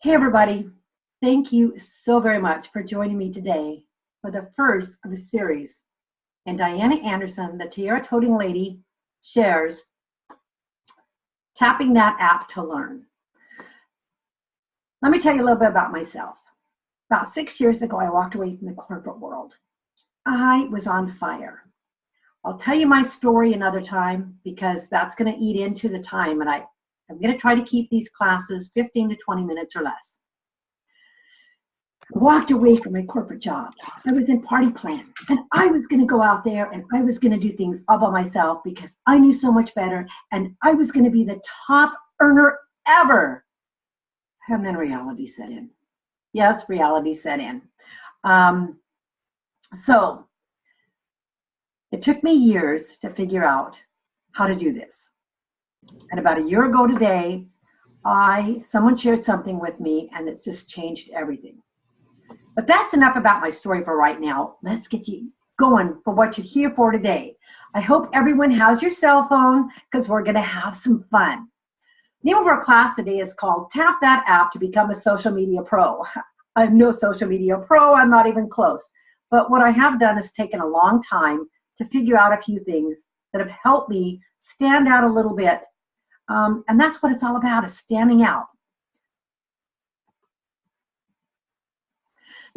Hey everybody, thank you so very much for joining me today for the first of a series. And Diana Anderson, the tiara-toting lady, shares tapping that app to learn. Let me tell you a little bit about myself. About 6 years ago, I walked away from the corporate world. I was on fire. I'll tell you my story another time because that's going to eat into the time, and I'm going to try to keep these classes 15 to 20 minutes or less. I walked away from my corporate job. I was in party plan, and I was going to go out there and I was going to do things all by myself because I knew so much better, and I was going to be the top earner ever. And then reality set in. Yes, reality set in. So it took me years to figure out how to do this. And about a year ago today, someone shared something with me, and it's just changed everything. But that's enough about my story for right now. Let's get you going for what you're here for today. I hope everyone has your cell phone because we're going to have some fun. The name of our class today is called Tap That App to Become a Social Media Pro. I'm no social media pro. I'm not even close. But what I have done is taken a long time to figure out a few things that have helped me stand out a little bit. And that's what it's all about, is standing out.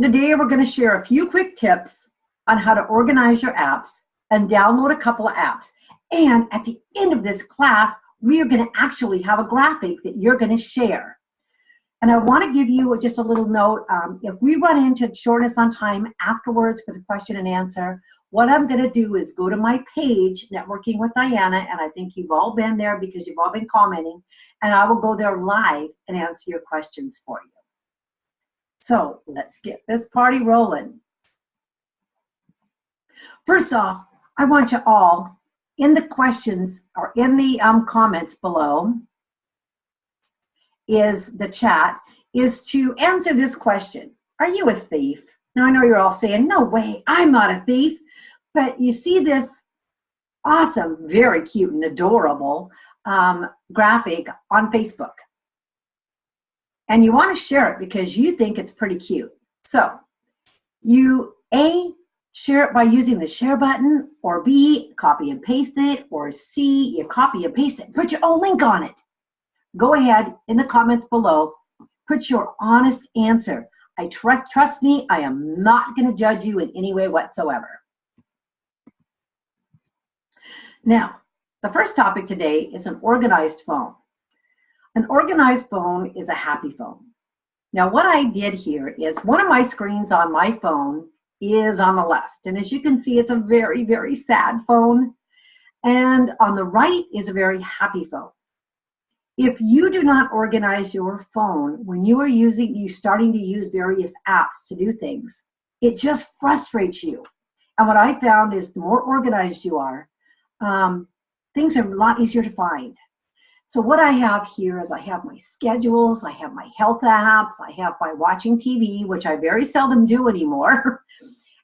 Today, we're going to share a few quick tips on how to organize your apps and download a couple of apps. And at the end of this class, we are going to actually have a graphic that you're going to share. And I want to give you just a little note. If we run into shortness on time afterwards for the question and answer, what I'm going to do is go to my page, Networking with Diana, and I think you've all been there because you've all been commenting, and I will go there live and answer your questions for you. So let's get this party rolling. First off, I want you all in the questions or in the comments below is the chat, is to answer this question. Are you a thief? Now I know you're all saying, no way, I'm not a thief. But you see this awesome, very cute and adorable graphic on Facebook. And you want to share it because you think it's pretty cute. So you A, share it by using the share button, or B, copy and paste it, or C, you copy and paste it, put your own link on it. Go ahead in the comments below, put your honest answer. Trust me, I am not going to judge you in any way whatsoever. Now, the first topic today is an organized phone. An organized phone is a happy phone. Now, what I did here is one of my screens on my phone is on the left. And as you can see, it's a very, very sad phone. And on the right is a very happy phone. If you do not organize your phone when you are starting to use various apps to do things, it just frustrates you. And what I found is the more organized you are, things are a lot easier to find. So what I have here is I have my schedules, I have my health apps, I have my watching TV, which I very seldom do anymore,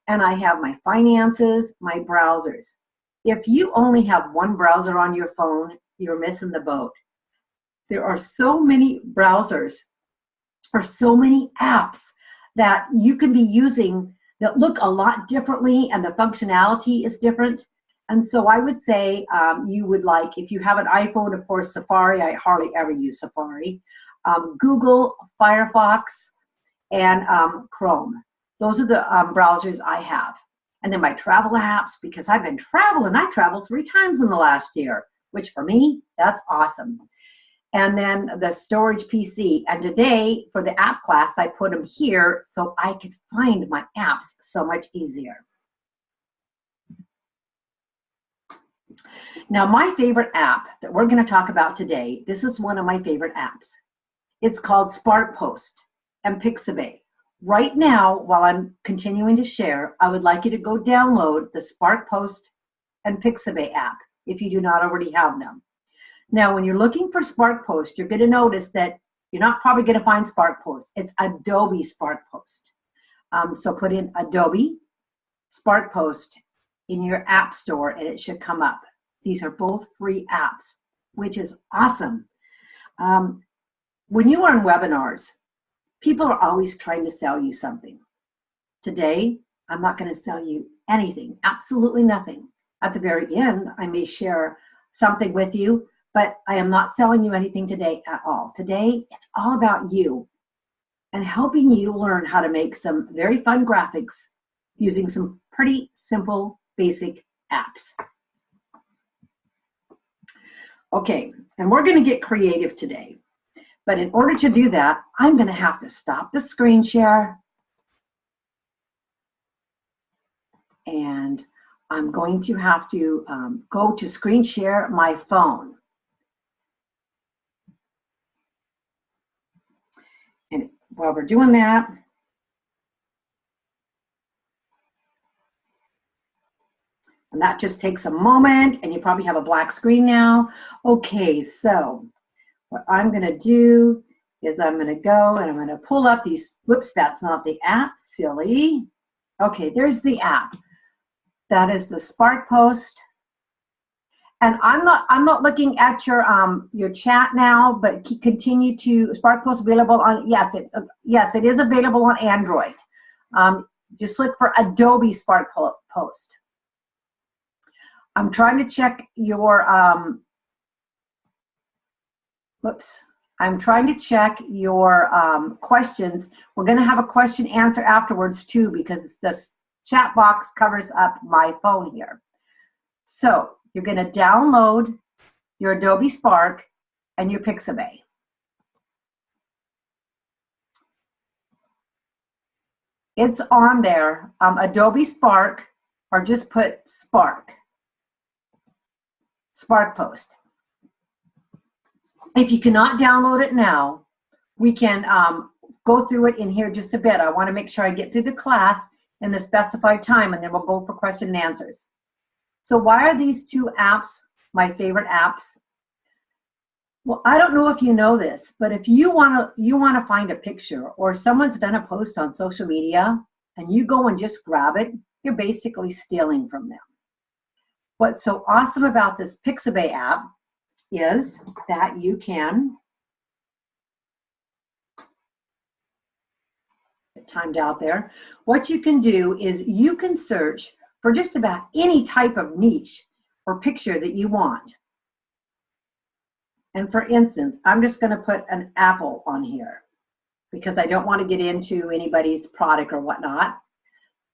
and I have my finances, my browsers. If you only have one browser on your phone, you're missing the boat. There are so many browsers or so many apps that you can be using that look a lot differently and the functionality is different. And so I would say you would like, if you have an iPhone, of course, Safari. I hardly ever use Safari. Google, Firefox, and Chrome. Those are the browsers I have. And then my travel apps, because I've been traveling. I traveled 3 times in the last year, which for me, that's awesome. And then the storage PC. And today, for the app class, I put them here so I could find my apps so much easier. Now, my favorite app that we're going to talk about today, this is one of my favorite apps. It's called Spark Post and Pixabay. Right now, while I'm continuing to share, I would like you to go download the Spark Post and Pixabay app if you do not already have them. Now, when you're looking for Spark Post, you're going to notice that you're not probably going to find Spark Post. It's Adobe Spark Post. So put in Adobe Spark Post in your app store and it should come up. These are both free apps, which is awesome. When you are in webinars, People are always trying to sell you something. Today, I'm not going to sell you anything, absolutely nothing. At the very end, I may share something with you, but I am not selling you anything today at all. Today, it's all about you and helping you learn how to make some very fun graphics using some pretty simple, basic apps. Okay, and we're going to get creative today. But in order to do that, I'm going to have to stop the screen share. And I'm going to have to go to screen share my phone. And while we're doing that, and that just takes a moment, and you probably have a black screen now. Okay, so what I'm going to do is I'm going to go and I'm going to pull up these, whoops, that's not the app, silly. Okay, there's the app. That is the Spark post. And I'm not looking at your chat now, but continue to Spark post available on, yes, it is available on Android. Just look for Adobe Spark post. I'm trying to check your I'm trying to check your questions. We're going to have a question answer afterwards too, because this chat box covers up my phone here. So you're going to download your Adobe Spark and your Pixabay. It's on there, Adobe Spark, or just put Spark post. If you cannot download it now, we can go through it in here just a bit. I want to make sure I get through the class in the specified time, and then we'll go for question and answers. So why are these two apps my favorite apps? Well, I don't know if you know this, but if you want to find a picture, or someone's done a post on social media and you go and just grab it, you're basically stealing from them. What's so awesome about this Pixabay app is that you can, get timed out there, what you can do is you can search for just about any type of niche or picture that you want. And for instance, I'm just going to put an apple on here because I don't want to get into anybody's product or whatnot.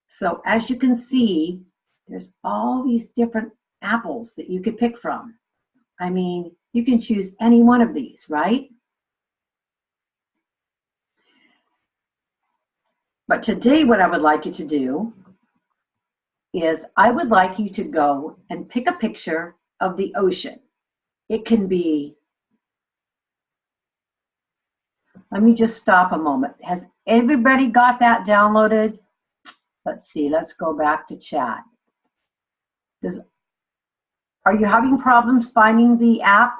So as you can see, there's all these different apples that you could pick from. I mean, you can choose any one of these, right? But today what I would like you to do is I would like you to go and pick a picture of the ocean. It can be, let me just stop a moment. Has everybody got that downloaded? Let's see, let's go back to chat. Are you having problems finding the app?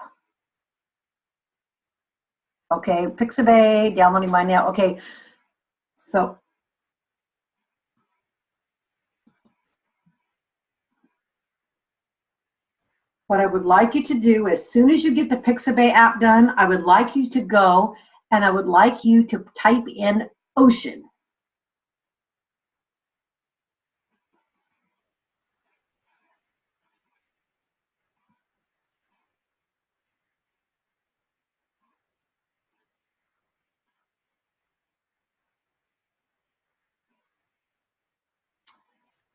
Okay, Pixabay, downloading mine now. Okay, so what I would like you to do, as soon as you get the Pixabay app done, I would like you to go and I would like you to type in ocean.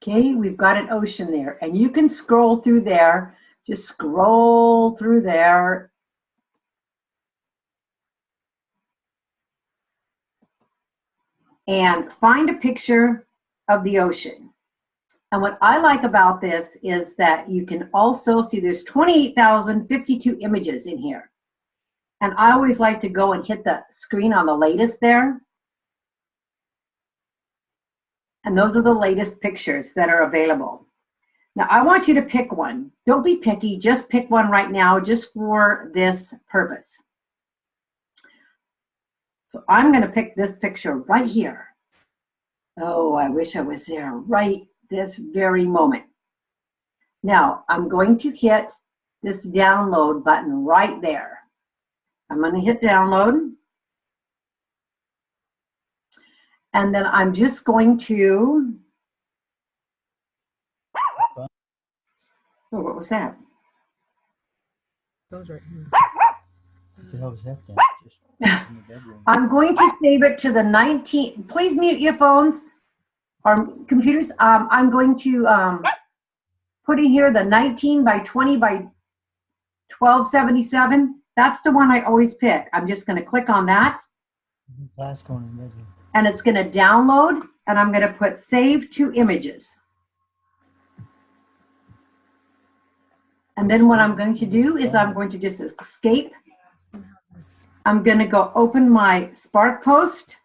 Okay, we've got an ocean there, and you can scroll through there. Just scroll through there. And find a picture of the ocean. And what I like about this is that you can also see there's 28,052 images in here. And I always like to go and hit the screen on the latest there. And those are the latest pictures that are available. Now I want you to pick one. Don't be picky, just pick one right now just for this purpose. So I'm going to pick this picture right here. Oh, I wish I was there right this very moment. Now I'm going to hit this download button right there. I'm going to hit download. And then I'm just going to, oh, what was that? Those right here. I'm going to save it to the 19, please mute your phones or computers. I'm going to put in here the 19 by 20 by 1277. That's the one I always pick. I'm just going to click on that. And it's going to download, and I'm going to put save to images. And then what I'm going to do is I'm going to just escape. I'm going to go open my Spark post.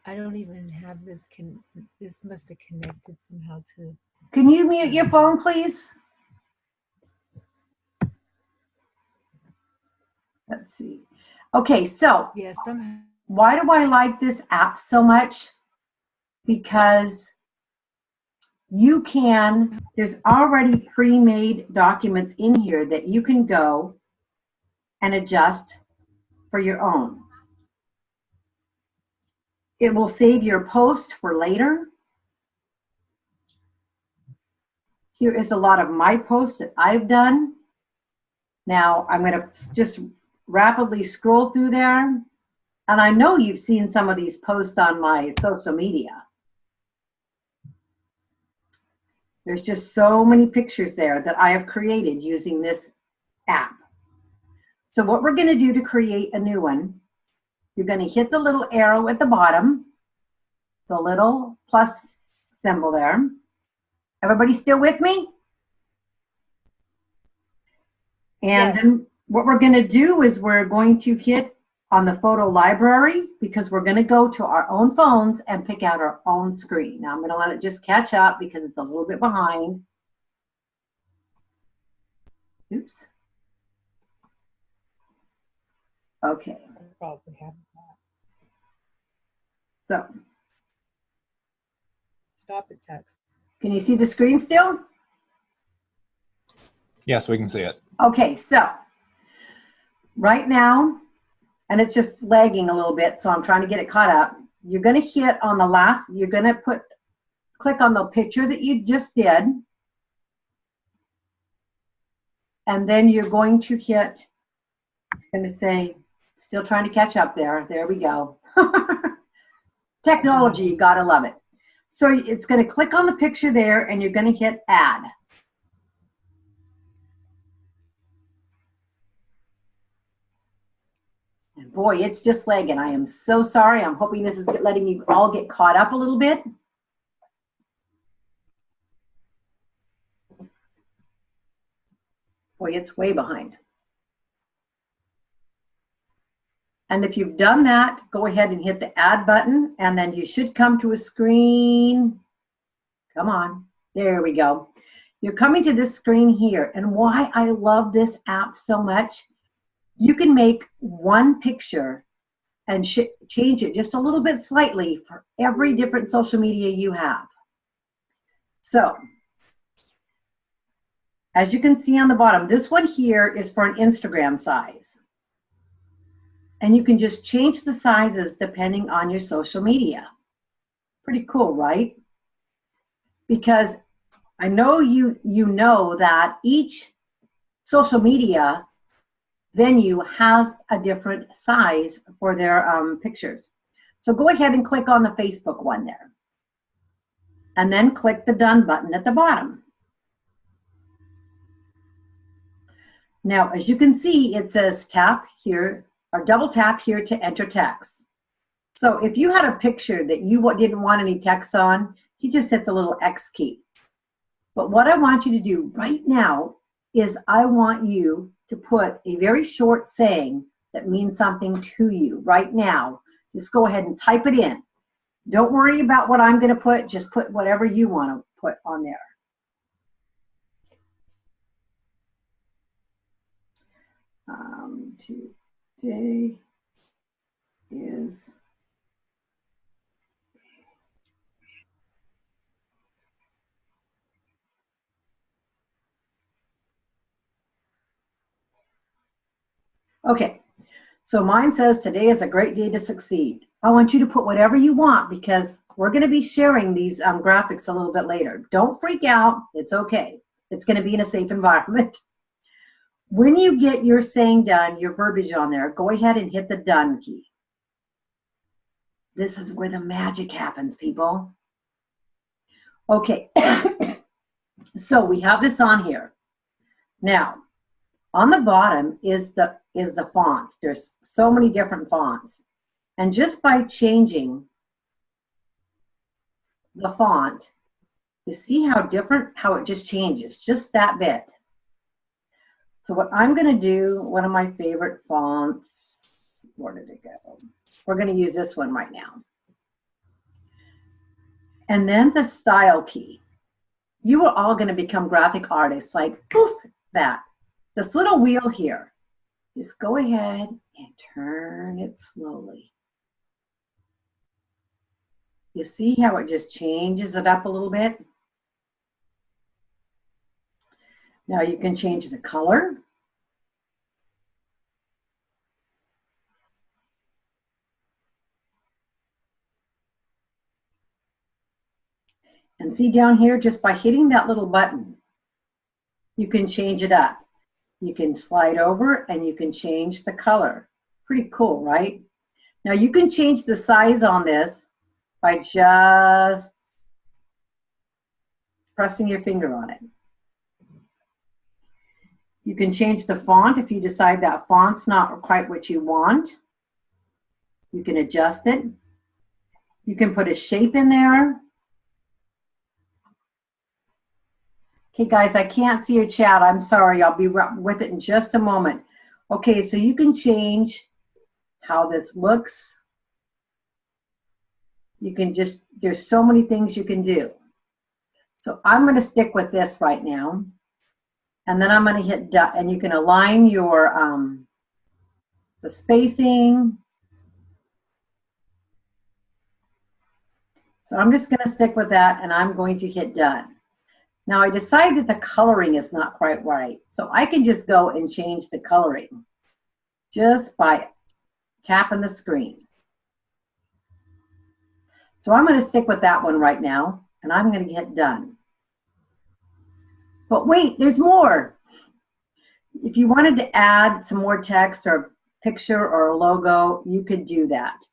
I don't even have this. This must have connected somehow to. Can you mute your phone, please? Let's see. Okay, so Yeah, somehow. why do I like this app so much? Because you can, there's already pre-made documents in here that you can go and adjust for your own. It will save your post for later. Here is a lot of my posts that I've done. Now I'm going to just rapidly scroll through there. And I know you've seen some of these posts on my social media. There's just so many pictures there that I have created using this app. So what we're going to do to create a new one, you're going to hit the little arrow at the bottom, the little plus symbol there. Everybody still with me? And Yes. then what we're going to do is we're going to hit on the photo library because we're going to go to our own phones and pick out our own screen. Now I'm going to let it just catch up because it's a little bit behind. Oops. Okay. I probably have that. So Stop it, text. can you see the screen still? Yes, we can see it. Okay, so right now, and it's just lagging a little bit, so I'm trying to get it caught up. You're going to hit on the last, you're going to click on the picture that you just did. And then you're going to hit, it's going to say, still trying to catch up there. There we go. Technology, you got to love it. So it's going to click on the picture there, and you're going to hit add. And boy, it's just lagging. I am so sorry. I'm hoping this is letting you all get caught up a little bit. Boy, it's way behind. And if you've done that, go ahead and hit the add button, and then you should come to a screen. Come on, there we go. You're coming to this screen here, and why I love this app so much, you can make one picture and change it just a little bit slightly for every different social media you have. So, as you can see on the bottom, this one here is for an Instagram size. And you can just change the sizes depending on your social media. Pretty cool, right? Because I know you know that each social media venue has a different size for their pictures. So go ahead and click on the Facebook one there. And then click the done button at the bottom. Now, as you can see, it says tap here or double tap here to enter text. So if you had a picture that you didn't want any text on, you just hit the little X key. But what I want you to do right now is I want you to put a very short saying that means something to you right now. Just go ahead and type it in. Don't worry about what I'm going to put. Just put whatever you want to put on there. Today is okay. So mine says, today is a great day to succeed. I want you to put whatever you want because we're going to be sharing these graphics a little bit later. Don't freak out. It's okay. It's going to be in a safe environment. When you get your saying done, your verbiage on there, go ahead and hit the done key. This is where the magic happens, people. Okay, so we have this on here. Now, on the bottom is the fonts. There's so many different fonts. And just by changing the font, you see how it just changes, just that bit. So what I'm going to do, one of my favorite fonts, where did it go? We're going to use this one right now. And then the style key. You are all going to become graphic artists, like poof, that. This little wheel here, just go ahead and turn it slowly. You see how it just changes it up a little bit? Now you can change the color. And see down here, just by hitting that little button, you can change it up. You can slide over and you can change the color. Pretty cool, right? Now you can change the size on this by just pressing your finger on it. You can change the font if you decide that font's not quite what you want. You can adjust it. You can put a shape in there. Okay, guys, I can't see your chat. I'm sorry. I'll be with it in just a moment. Okay, so you can change how this looks. You can just, there's so many things you can do. So I'm going to stick with this right now. And then I'm going to hit done. And you can align your, the spacing. So I'm just going to stick with that and I'm going to hit done. Now I decide that the coloring is not quite right. So I can just go and change the coloring just by tapping the screen. So I'm going to stick with that one right now and I'm going to hit done. But wait, there's more. If you wanted to add some more text or a picture or a logo, you could do that.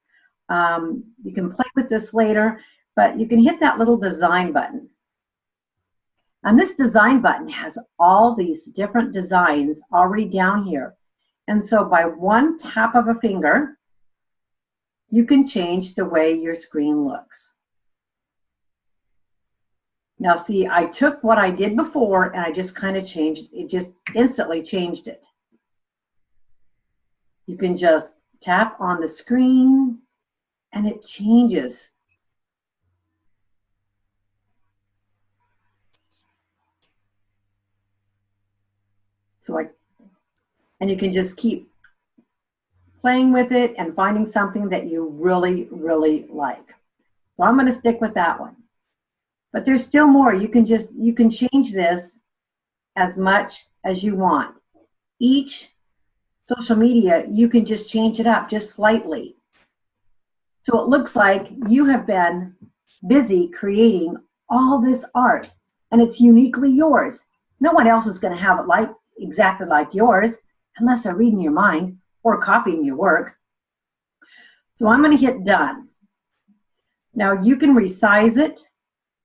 You can play with this later, but you can hit that little design button. And this design button has all these different designs already down here. And so by one tap of a finger, you can change the way your screen looks. Now see, I took what I did before and I just kind of changed, it just instantly changed it. You can just tap on the screen and it changes. And you can just keep playing with it and finding something that you really, really like. So I'm going to stick with that one. But there's still more. You can change this as much as you want. Each social media, you can just change it up just slightly. So it looks like you have been busy creating all this art and it's uniquely yours. No one else is going to have it exactly like yours unless they're reading your mind or copying your work. So I'm going to hit done. Now you can resize it.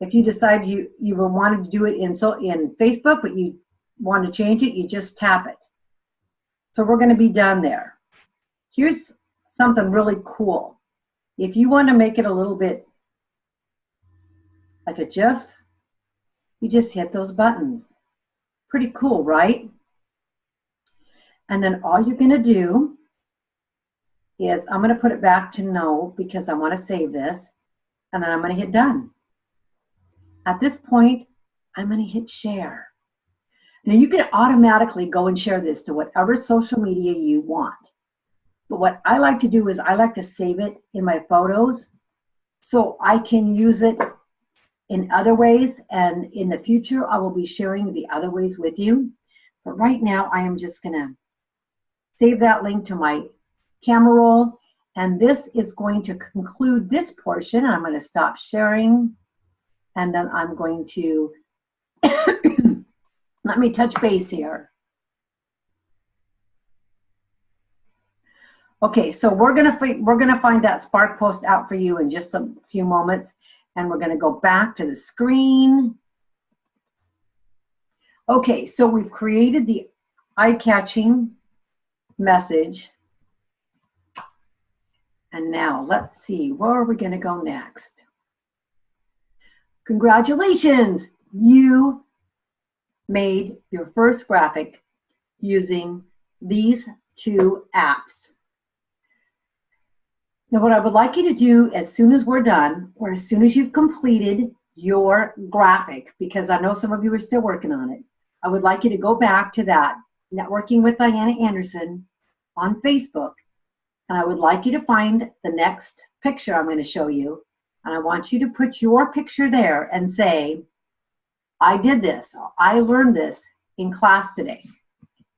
If you decide you will want to do it in Facebook, but you want to change it, you just tap it. So we're going to be done there. Here's something really cool. If you want to make it a little bit like a GIF, you just hit those buttons. Pretty cool, right? And then all you're going to do is I'm going to put it back to no because I want to save this. And then I'm going to hit done. At this point, I'm going to hit share. Now you can automatically go and share this to whatever social media you want. But what I like to do is I like to save it in my photos so I can use it in other ways. And in the future, I will be sharing the other ways with you. But right now, I am just going to save that link to my camera roll. And this is going to conclude this portion. I'm going to stop sharing. And then I'm going to, let me touch base here. Okay, so we're gonna find that Spark post out for you in just a few moments, and we're gonna go back to the screen. Okay, so we've created the eye-catching message. And now let's see, where are we gonna go next? Congratulations, you made your first graphic using these two apps. Now what I would like you to do as soon as we're done, or as soon as you've completed your graphic, because I know some of you are still working on it, I would like you to go back to that Networking with Diana Anderson on Facebook, and I would like you to find the next picture I'm going to show you, and I want you to put your picture there and say, I did this, I learned this in class today.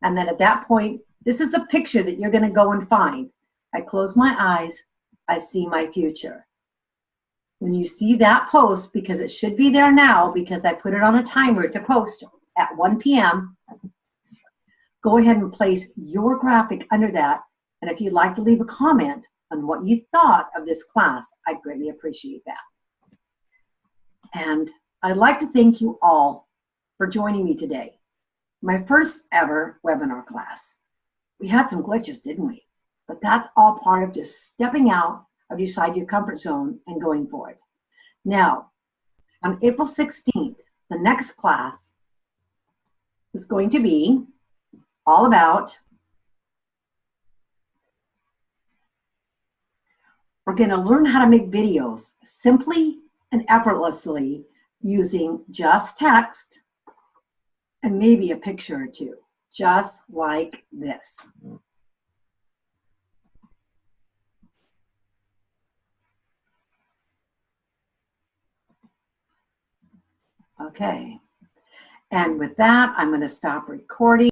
And then at that point, this is a picture that you're going to go and find. I close my eyes, I see my future. When you see that post, because it should be there now because I put it on a timer to post at 1 p.m., go ahead and place your graphic under that. And if you'd like to leave a comment on what you thought of this class, I'd greatly appreciate that. And I'd like to thank you all for joining me today. My first ever webinar class. We had some glitches, didn't we? But that's all part of just stepping out of your comfort zone and going for it. Now, on April 16th, the next class is going to be all about, we're going to learn how to make videos simply and effortlessly using just text and maybe a picture or two, just like this. Okay, and with that, I'm going to stop recording.